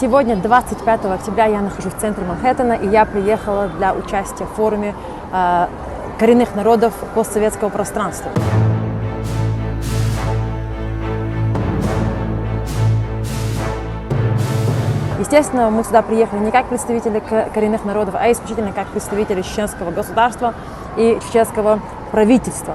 Сегодня, 25 октября, я нахожусь в центре Манхэттена, и я приехала для участия в форуме коренных народов постсоветского пространства. Естественно, мы сюда приехали не как представители коренных народов, а исключительно как представители чеченского государства и чеченского правительства.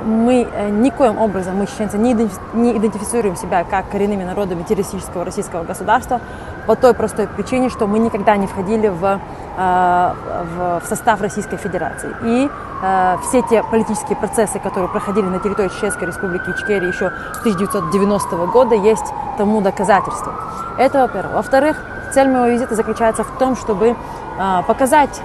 Мы никоим образом, мы, чеченцы, не идентифицируем себя как коренными народами террористического российского государства по той простой причине, что мы никогда не входили в состав Российской Федерации. И все те политические процессы, которые проходили на территории Чеченской Республики Ичкерия еще с 1990 года, есть тому доказательство. Это во-первых. Во-вторых, цель моего визита заключается в том, чтобы показать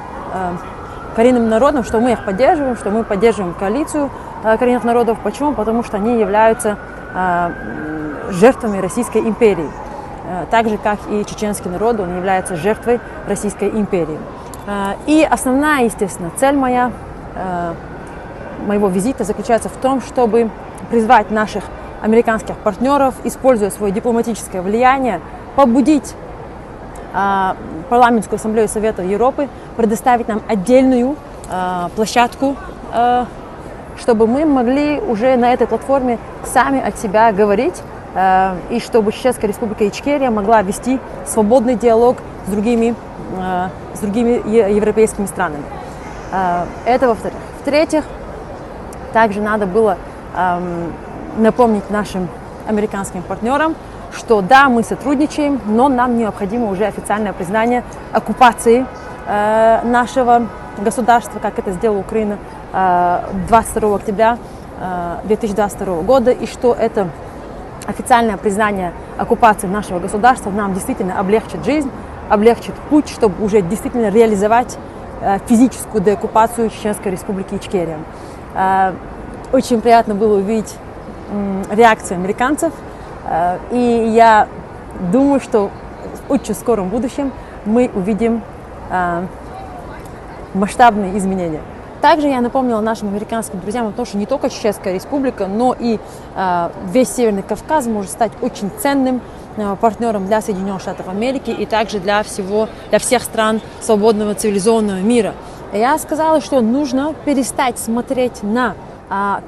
коренным народам, что мы их поддерживаем, что мы поддерживаем коалицию коренных народов. Почему? Потому что они являются жертвами Российской империи. Так же, как и чеченский народ, он является жертвой Российской империи. И основная, естественно, цель моего визита заключается в том, чтобы призвать наших американских партнеров, используя свое дипломатическое влияние, побудить Парламентскую ассамблею Совета Европы предоставить нам отдельную площадку, чтобы мы могли уже на этой платформе сами от себя говорить, и чтобы Чеченская Республика Ичкерия могла вести свободный диалог с другими европейскими странами. Это во-вторых. В-третьих, также надо было напомнить нашим американским партнерам, что да, мы сотрудничаем, но нам необходимо уже официальное признание оккупации нашего государства, как это сделала Украина 22 октября 2022 года, и что это официальное признание оккупации нашего государства нам действительно облегчит жизнь, облегчит путь, чтобы уже действительно реализовать физическую деоккупацию Чеченской Республики Ичкерия. Очень приятно было увидеть реакцию американцев, и я думаю, что в очень скором будущем мы увидим масштабные изменения. Также я напомнила нашим американским друзьям о том, что не только Чеченская Республика, но и весь Северный Кавказ может стать очень ценным партнером для Соединенных Штатов Америки и также для всех стран свободного цивилизованного мира. Я сказала, что нужно перестать смотреть на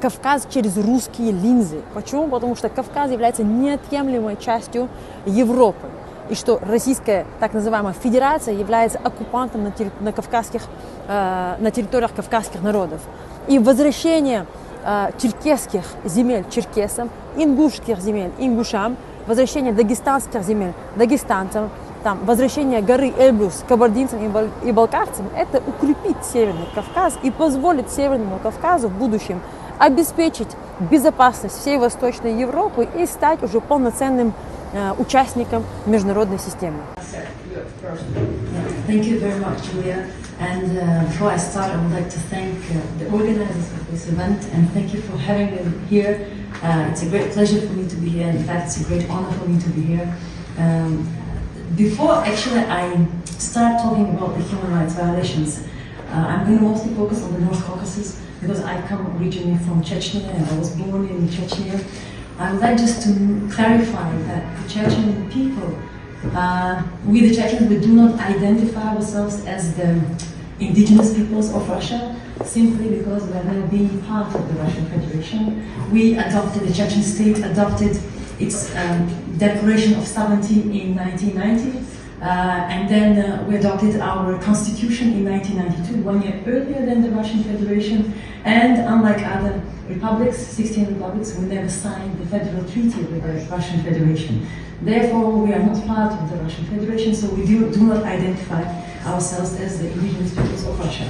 Кавказ через русские линзы. Почему? Потому что Кавказ является неотъемлемой частью Европы. И что Российская так называемая Федерация является оккупантом на территориях кавказских народов. И возвращение черкесских земель черкесам, ингушских земель ингушам, возвращение дагестанских земель дагестанцам, возвращение горы Эльбрус кабардинцам и балкарцам, это укрепит Северный Кавказ и позволит Северному Кавказу в будущем обеспечить безопасность всей Восточной Европы и стать уже полноценным участником международной системы. Thank you very much, Julia. And before I start, I would like to thank the organizers of this event and thank you for having me here. It's a great pleasure for me to be here. In fact, it's a great honor for me to be here. Before actually I start talking about the human rights violations, I'm going to mostly focus on the North Caucasus because I come originally from Chechnya and I was born in Chechnya. I would like just to clarify that the Chechen people, we the Chechens, we do not identify ourselves as the indigenous peoples of Russia simply because we have never been part of the Russian Federation. We adopted, the Chechen state adopted its Declaration of Sovereignty in 1990, and then we adopted our constitution in 1992, 1 year earlier than the Russian Federation. And unlike other republics, 16 republics, we never signed the federal treaty with the Russian Federation. Therefore, we are not part of the Russian Federation, so we do not identify ourselves as the indigenous peoples of Russia.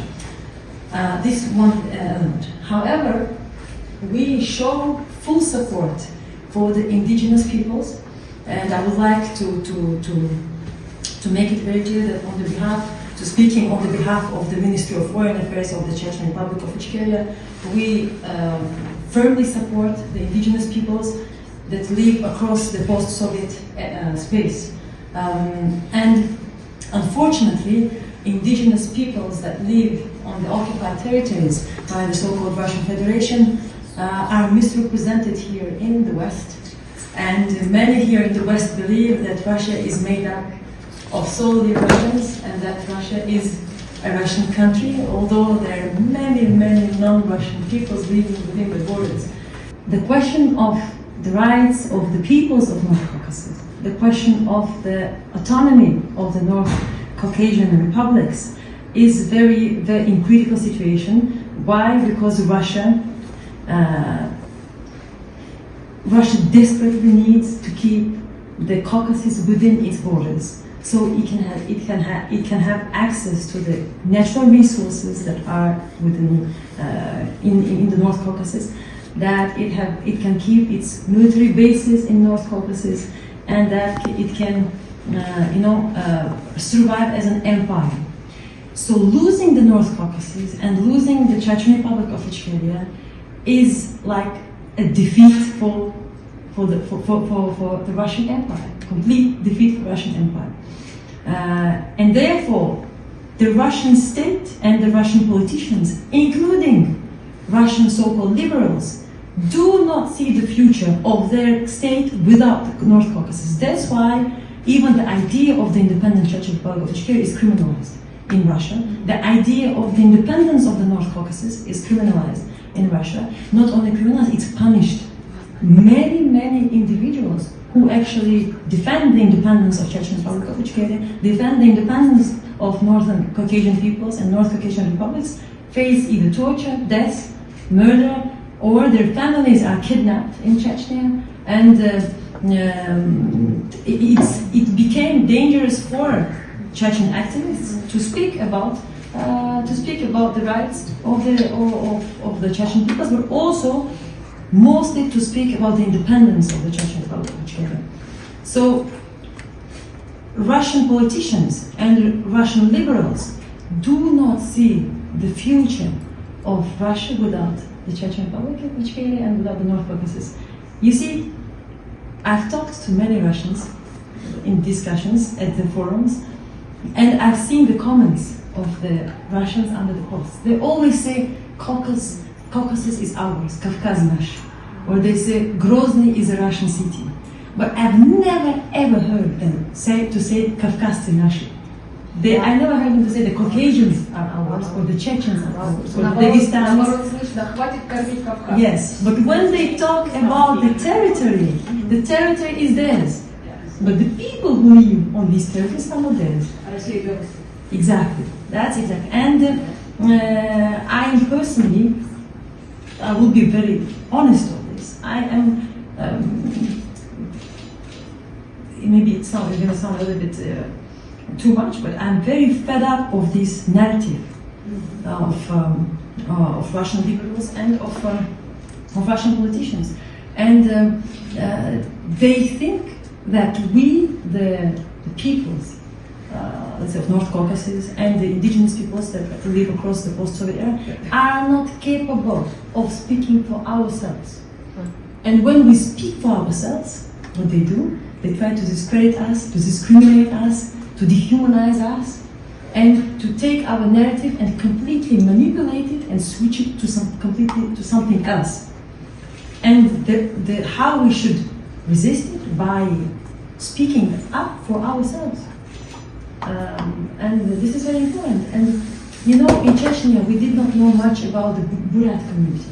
This is one element. However, we show full support for the indigenous peoples, and I would like to make it very clear that speaking on the behalf of the Ministry of Foreign Affairs of the Chechen Republic of Ichkeria, we firmly support the indigenous peoples that live across the post-Soviet space. And unfortunately, indigenous peoples that live on the occupied territories by the so-called Russian Federation are misrepresented here in the West And many here in the West believe that Russia is made up of solely Russians and that Russia is a Russian country, although there are many, many non-Russian peoples living within the borders. The question of the rights of the peoples of North Caucasus, the question of the autonomy of the North Caucasian republics is very in critical situation. Why? Because Russia desperately needs to keep the Caucasus within its borders, so it can have access to the natural resources that are within in the North Caucasus, that it can keep its military bases in North Caucasus, and that it can survive as an empire. So losing the North Caucasus and losing the Chechen Republic of Ichkeria is like a defeat for the Russian Empire, complete defeat for the Russian Empire. And therefore, the Russian state and the Russian politicians, including Russian so-called liberals, do not see the future of their state without the North Caucasus. That's why even the idea of the independent Chechen Republic of Ichkeria is criminalized in Russia. The idea of the independence of the North Caucasus is criminalized in Russia. Not only criminalized, it's punished. Many individuals who actually defend the independence of Chechen Republic of Ichkeria, defend the independence of Northern Caucasian peoples and North Caucasian republics, face either torture, death, murder, or their families are kidnapped in Chechnya, and it became dangerous for Chechen activists to speak about the rights of the Chechen peoples, but also mostly to speak about the independence of the Chechen Republic of Ichkeria. So Russian politicians and Russian liberals do not see the future of Russia without the Chechen Republic of Ichkeria and without the North Caucasus. You see, I've talked to many Russians in discussions at the forums, and I've seen the comments of the Russians under the posts. They always say Caucasus is ours, Kavkaz nash, or they say Grozny is a Russian city. But I've never ever heard them say Kavkaz nash. I never heard them to say the Caucasians are ours, or the Chechens are ours, or the Dagestanis. Yes, but when they talk about the territory is theirs. But the people who live on these territories are not theirs. Exactly, that's exactly. And I personally, I will be very honest on this. I am, maybe it's going to sound a little bit too much, but I'm very fed up of this narrative of Russian liberals and of Russian politicians. And they think that we, the peoples, let's say of North Caucasus, and the indigenous peoples that live across the post-Soviet era, are not capable of speaking for ourselves. And when we speak for ourselves, what they do, they try to discredit us, to discriminate us, to dehumanize us, and to take our narrative and completely manipulate it and switch it to something else. And how we should resist it by speaking up for ourselves. And this is very important. And you know, in Chechnya, we did not know much about the Buryat community,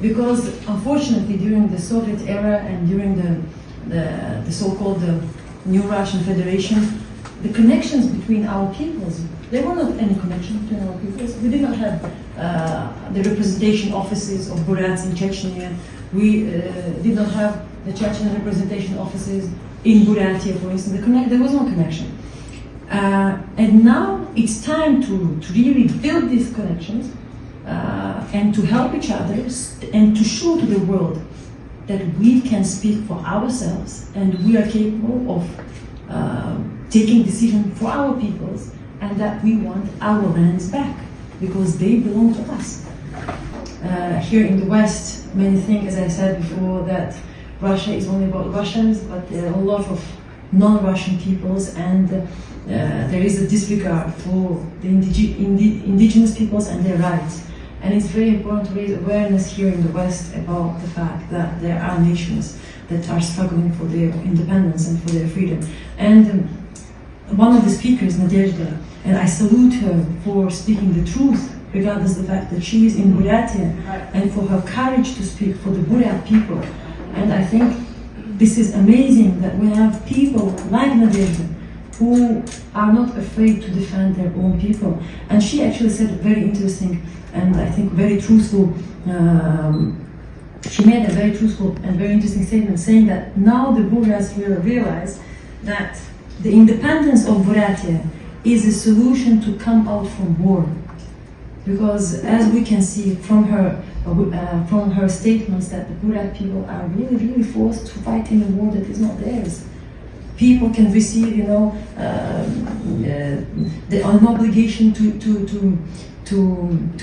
because unfortunately during the Soviet era and during the so-called New Russian Federation, the connections between our peoples, there were not any connection between our peoples. We did not have the representation offices of Buryats in Chechnya. We did not have the Chechen representation offices in Buryatia, for instance. There was no connection. And now it's time to really build these connections and to help each other and to show to the world that we can speak for ourselves and we are capable of taking decisions for our peoples, and that we want our lands back because they belong to us. Here in the West, many think, as I said before, that Russia is only about Russians, but there are a lot of non-Russian peoples, and there is a disregard for the indigenous peoples and their rights. And it's very important to raise awareness here in the West about the fact that there are nations that are struggling for their independence and for their freedom. And one of the speakers, Nadezhda, and I salute her for speaking the truth, regardless of the fact that she is in Buryatia, and for her courage to speak for the Buryat people. And I think this is amazing that we have people like Nadezhda who are not afraid to defend their own people. And she actually said very interesting and I think very truthful, she made a very truthful and very interesting statement saying that now the Buryats will realize that the independence of Buryatia is a solution to come out from war. Because as we can see from her statements that the Buryat people are really forced to fight in a war that is not theirs. People can receive, the obligation to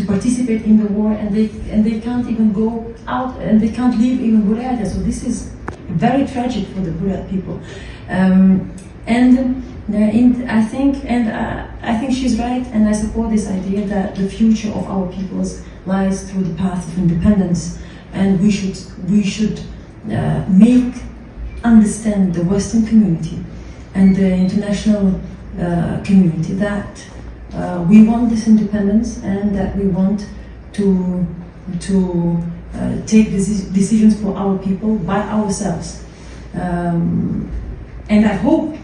participate in the war, and they can't even go out, and they can't leave even Buryatia. So this is very tragic for the Buryat people. I think she's right, and I support this idea that the future of our peoples lies through the path of independence, and we should make understand the Western community and the international community that we want this independence and that we want to take decisions for our people by ourselves. And I hope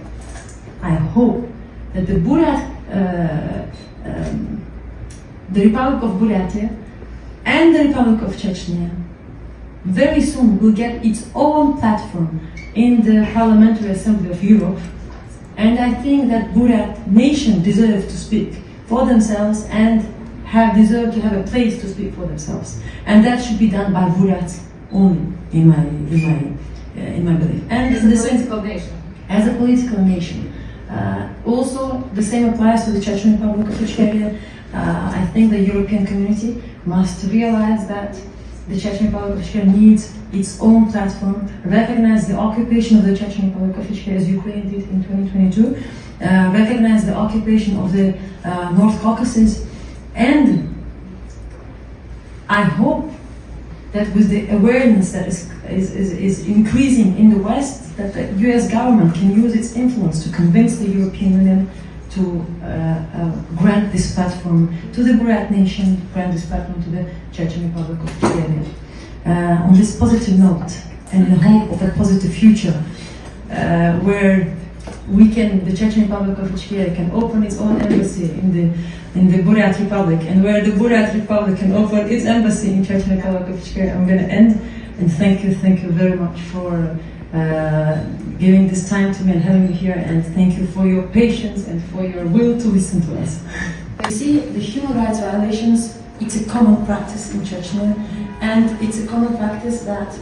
that the Republic of Buryatia and the Republic of Chechnya very soon will get its own platform in the Parliamentary Assembly of Europe. And I think that Buryat nation deserves to speak for themselves and deserve to have a place to speak for themselves. And that should be done by Buryats only, in my belief. And as a political nation. As a political nation. Also, the same applies to the Chechen Republic of Ichkeria. I think the European community must realize that the Chechen Republic of Ichkeria needs its own platform, recognize the occupation of the Chechen Republic of Ichkeria as Ukraine did in 2022, recognize the occupation of the North Caucasus, and I hope that with the awareness that is increasing in the West, that the US government can use its influence to convince the European Union to grant this platform to the Buryat nation, grant this platform to the Chechen Republic of Ichkeria. On this positive note, and in the hope of a positive future, where the Chechen Republic of Ichkeria can open its own embassy in the Buryat Republic, and where the Buryat Republic can open its embassy in Chechen Republic of Ichkeria. I'm going to end, and thank you very much for giving this time to me and having me here, and thank you for your patience and for your will to listen to us. You see, the human rights violations, it's a common practice in Chechnya, and it's a common practice that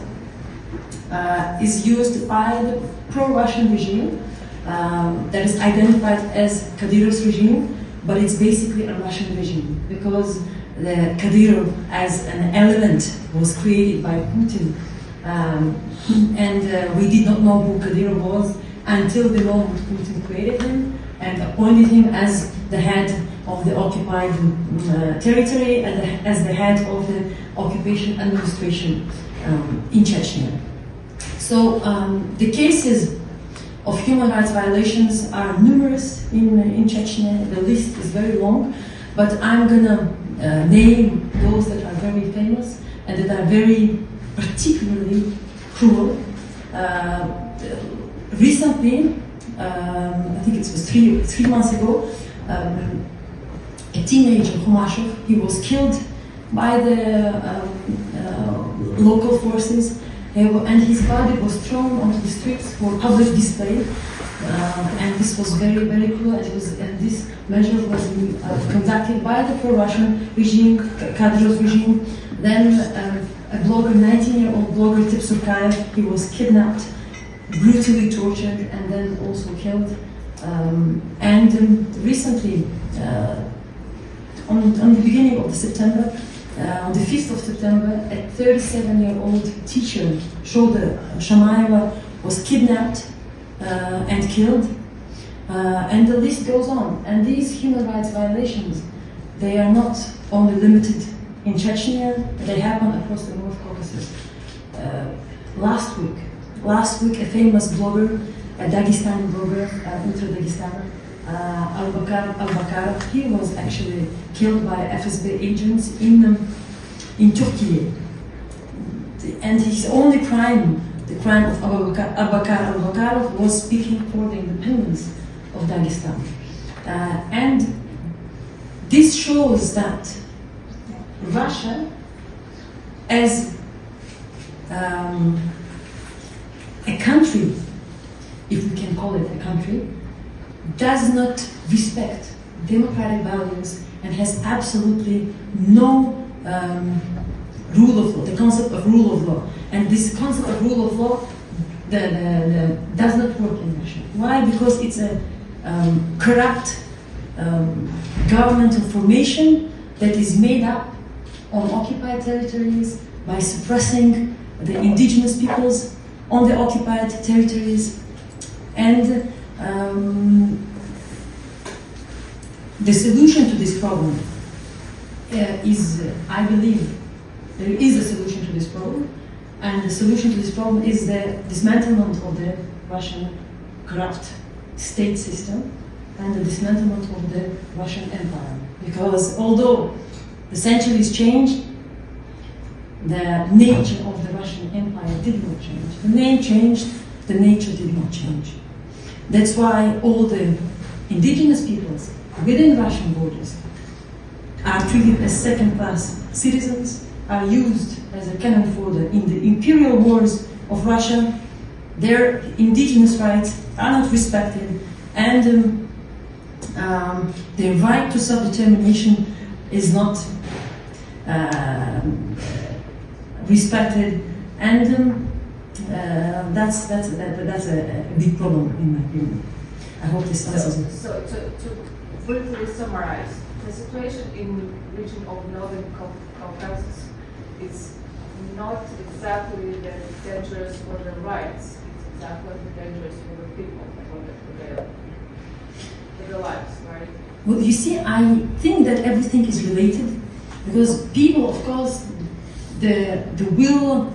is used by the pro-Russian regime that is identified as Kadyrov's regime, but it's basically a Russian regime because the Kadyrov as an element was created by Putin, and we did not know who Kadyrov was until the moment Putin created him and appointed him as the head of the occupied territory and as the head of the occupation administration in Chechnya. So the cases of human rights violations are numerous in Chechnya. The list is very long, but I'm gonna name those that are very famous and that are very particularly cruel. Recently, I think it was three months ago, a teenager, Khomashov, he was killed by the local forces, and his body was thrown onto the streets for public display. And this was very cruel, and this measure was conducted by the pro-Russian regime, Kadyrov's regime. Then a blogger, 19-year-old blogger, Tipsurkayev, he was kidnapped, brutally tortured, and then also killed. Recently, on the beginning of September, on the 5th of September, a 37-year-old teacher, Shoda Shamaeva, was kidnapped and killed, and the list goes on. And these human rights violations, they are not only limited in Chechnya, they happen across the North Caucasus. Last week, a famous blogger, a Dagestani blogger, Ultra Dagestani, Al-Bakar, he was actually killed by FSB agents in Turkey. And his only crime, the crime of Al-Bakar al-Bakarov, was speaking for the independence of Dagestan. And this shows that Russia, as a country, if we can call it a country, does not respect democratic values and has absolutely no rule of law, the concept of rule of law. And this concept of rule of law does not work in Russia. Why? Because it's a corrupt governmental formation that is made up on occupied territories by suppressing the indigenous peoples on the occupied territories. And the solution to this problem is, I believe, there is a solution to this problem, and the solution to this problem is the dismantlement of the Russian corrupt state system and the dismantlement of the Russian Empire. Because although the centuries changed, the nature of the Russian Empire did not change. The name changed, the nature did not change. That's why all the indigenous peoples within Russian borders are treated as second-class citizens, are used as a cannon fodder in the imperial wars of Russia. Their indigenous rights are not respected, and their right to self-determination is not respected, and that's a big problem in my opinion. I hope this answers it. So to briefly summarize, the situation in the region of Northern Caucasus is not exactly the dangerous for the rights, it's exactly the dangerous for the people, for their lives, right? Well, you see, I think that everything is related, because people, of course, the will,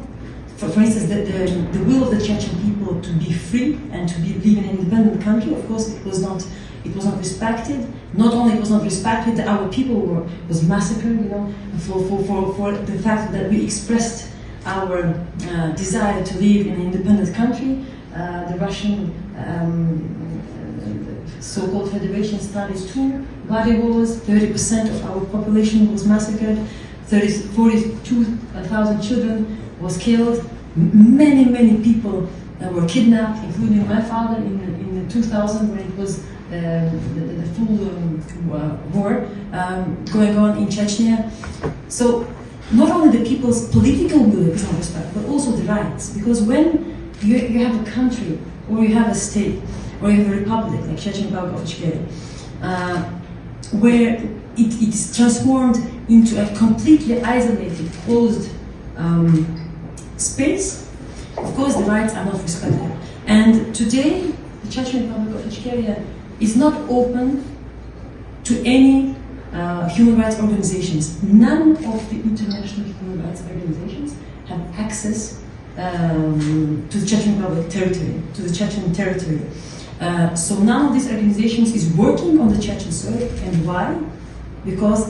for instance, the will of the Chechen people to be free and to live in an independent country, of course, it was not respected. Not only it was not respected, our people was massacred, for the fact that we expressed our desire to live in an independent country. The Russian so-called Federation started two bloody wars. 30% of our population was massacred. 42,000 children was killed. Many people were kidnapped, including my father in 2000, when it was the full war going on in Chechnya. So not only the people's political will is not respected, but also the rights. Because when you have a country, or you have a state, or you have a republic like Chechen Republic of Ichkeria, where it is transformed into a completely isolated, closed space, of course the rights are not respected. And today, the Chechen Republic of Ichkeria is not open to any human rights organizations. None of the international human rights organizations have access to the Chechen Republic territory, to the Chechen territory. So none of these organizations is working on the Chechen soil. And why? Because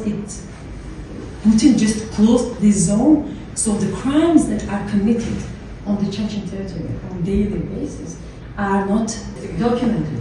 Putin just closed this zone, so the crimes that are committed on the Chechen territory on a daily basis are not documented.